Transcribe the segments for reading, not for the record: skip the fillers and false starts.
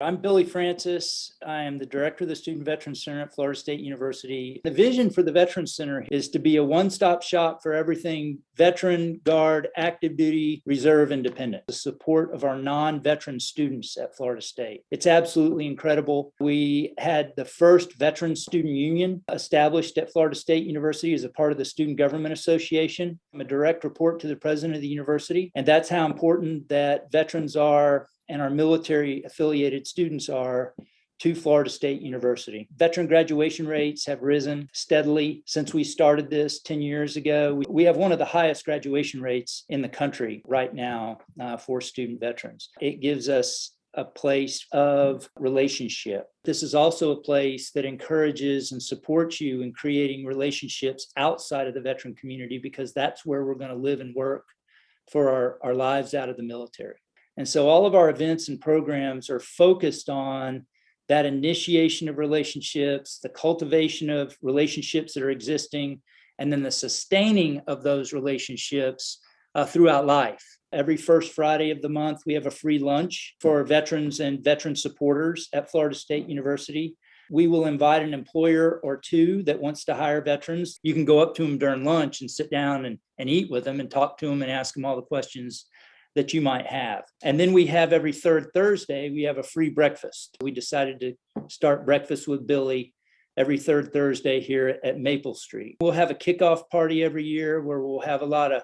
I'm Billy Francis. I am the director of the Student Veterans Center at Florida State University. The vision for the Veterans Center is to be a one-stop shop for everything veteran, guard, active duty, reserve, and dependent. The support of our non-veteran students at Florida State. It's absolutely incredible. We had the first veteran student union established at Florida State University as a part of the Student Government Association. I'm a direct report to the president of the university, and that's how important that veterans are and our military affiliated students are to Florida State University. Veteran graduation rates have risen steadily since we started this 10 years ago. We have one of the highest graduation rates in the country right now for student veterans. It gives us a place of relationship. This is also a place that encourages and supports you in creating relationships outside of the veteran community, because that's where we're going to live and work for our lives out of the military. And so all of our events and programs are focused on that initiation of relationships, the cultivation of relationships that are existing, and then the sustaining of those relationships throughout life. Every first Friday of the month, we have a free lunch for veterans and veteran supporters at Florida State University. We will invite an employer or two that wants to hire veterans. You can go up to them during lunch and sit down and eat with them and talk to them and ask them all the questions that you might have. And then we have every third Thursday, we have a free breakfast. We decided to start Breakfast with Billy every third Thursday here at Maple Street. We'll have a kickoff party every year where we'll have a lot of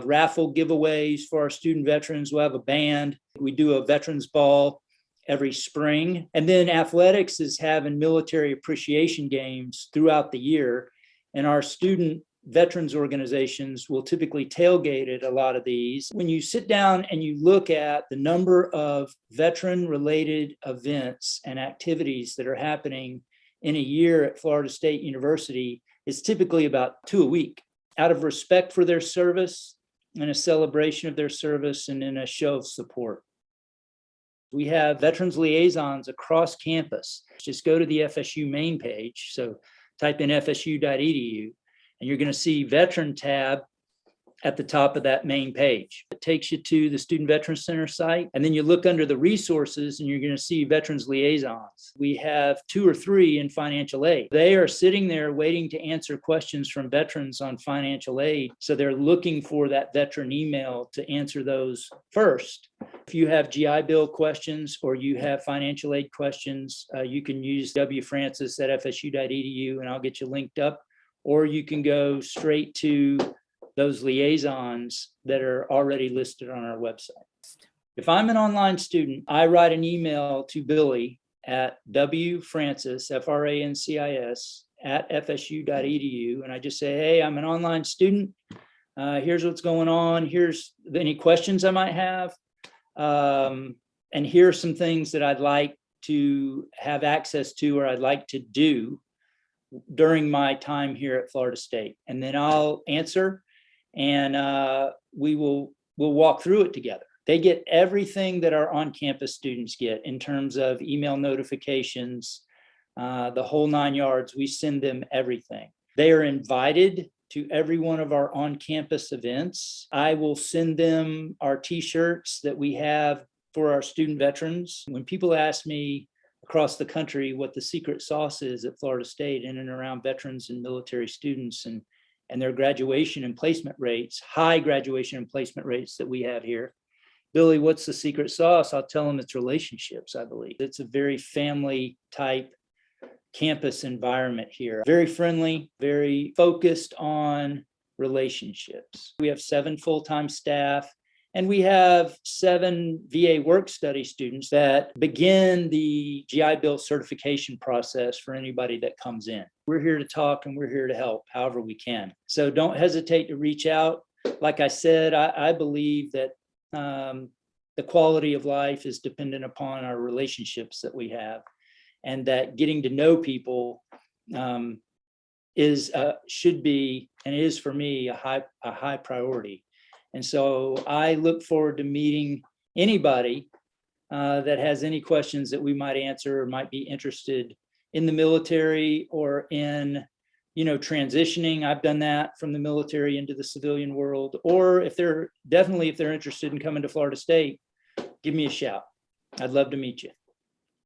raffle giveaways for our student veterans. We'll have a band. We do a veterans ball every spring. And then athletics is having military appreciation games throughout the year. And our student veterans organizations will typically tailgate at a lot of these. When you sit down and you look at the number of veteran-related events and activities that are happening in a year at Florida State University, it's typically about 2 a week, out of respect for their service and a celebration of their service and in a show of support. We have veterans liaisons across campus. Just go to the FSU main page. So type in fsu.edu. And you're going to see Veteran tab at the top of that main page. It takes you to the Student Veterans Center site, and then you look under the resources and you're going to see Veterans Liaisons. We have 2 or 3 in financial aid. They are sitting there waiting to answer questions from veterans on financial aid. So they're looking for that veteran email to answer those first. If you have GI Bill questions or you have financial aid questions, you can use wfrancis@fsu.edu and I'll get you linked up. Or you can go straight to those liaisons that are already listed on our website. If I'm an online student, I write an email to Billy at wfrancis, Francis, @fsu.edu. And I just say, hey, I'm an online student. Here's what's going on. Here's any questions I might have. And here are some things that I'd like to have access to or I'd like to do during my time here at Florida State. And then I'll answer and we'll walk through it together. They get everything that our on-campus students get in terms of email notifications, the whole 9 yards. We send them everything. They are invited to every one of our on-campus events. I will send them our t-shirts that we have for our student veterans. When people ask me across the country what the secret sauce is at Florida State in and around veterans and military students and their graduation and placement rates, high graduation and placement rates that we have here. Billy, what's the secret sauce? I'll tell them it's relationships, I believe. It's a very family type campus environment here. Very friendly, very focused on relationships. We have 7 full-time staff. And we have 7 VA work study students that begin the GI Bill certification process for anybody that comes in. We're here to talk and we're here to help however we can. So don't hesitate to reach out. Like I said, I believe that the quality of life is dependent upon our relationships that we have, and that getting to know people should be and is for me a high priority. And so I look forward to meeting anybody that has any questions that we might answer or might be interested in the military or in, transitioning. I've done that from the military into the civilian world. Or if they're interested in coming to Florida State, give me a shout. I'd love to meet you.